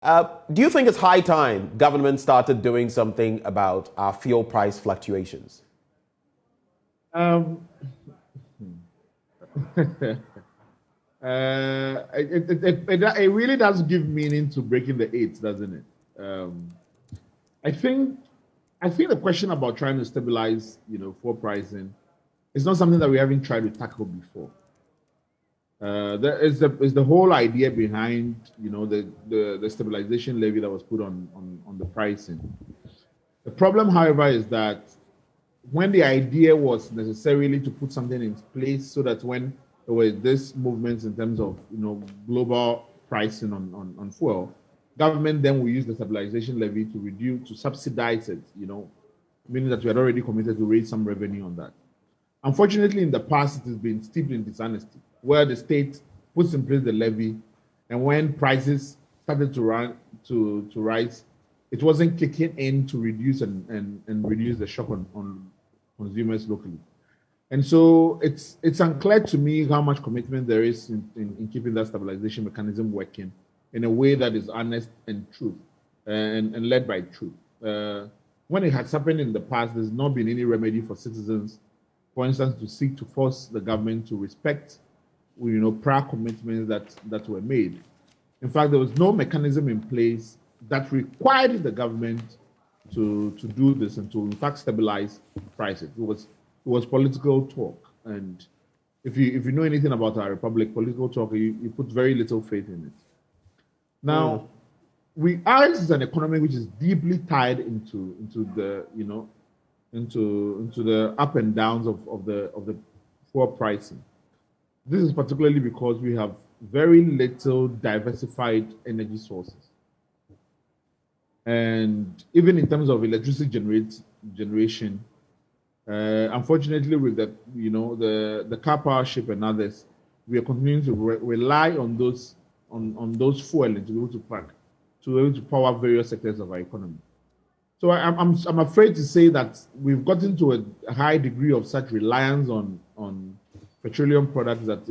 Do you think it's high time government started doing something about our fuel price fluctuations? Um, it really does give meaning to breaking the eight, doesn't it? I think I think the question about trying to stabilize, fuel pricing is not something that we haven't tried to tackle before. There is the whole idea behind, the stabilization levy that was put on the pricing. The problem, however, is that when the idea was necessarily to put something in place so that when there were these movements in terms of global pricing on fuel, government then will use the stabilization levy to reduce to subsidize it, meaning that we had already committed to raise some revenue on that. Unfortunately, in the past, it has been steeped in dishonesty, where the state puts in place the levy, and when prices started to rise, it wasn't kicking in to reduce and reduce the shock on consumers locally. And so it's unclear to me how much commitment there is in keeping that stabilization mechanism working in a way that is honest and true and led by truth. When it has happened in the past, there's not been any remedy for citizens, for instance, to seek to force the government to respect, prior commitments that were made. In fact, there was no mechanism in place that required the government to do this and to, in fact, stabilize prices. It was political talk. And if you know anything about our republic, political talk, you put very little faith in it. Now, ours is an economy which is deeply tied into the up and downs of the fuel pricing. This is particularly because we have very little diversified energy sources. And even in terms of electricity generation, unfortunately, with the car power ship and others, we are continuing to rely on those fuel to be able to power various sectors of our economy. So I'm afraid to say that we've gotten to a high degree of such reliance on petroleum products that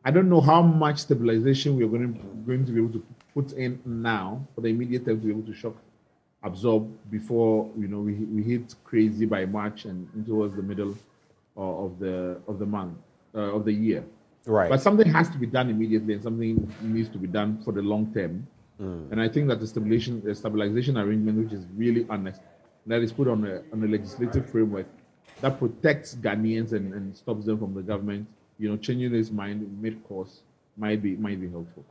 I don't know how much stabilization we're going to be able to put in now for the immediate term to be able to shock absorb before we hit crazy by March and towards the middle of the month of the year. Right. But something has to be done immediately, and something needs to be done for the long term. And I think that the stabilization arrangement, which is really honest, that is put on a legislative framework that protects Ghanaians and stops them from the government, changing his mind mid-course might be helpful.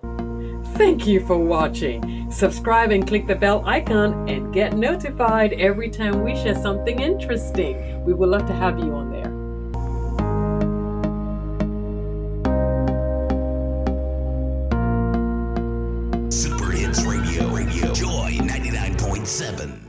Thank you for watching. Subscribe and click the bell icon and get notified every time we share something interesting. We would love to have you on there. Super Hits Radio. Joy 99.7.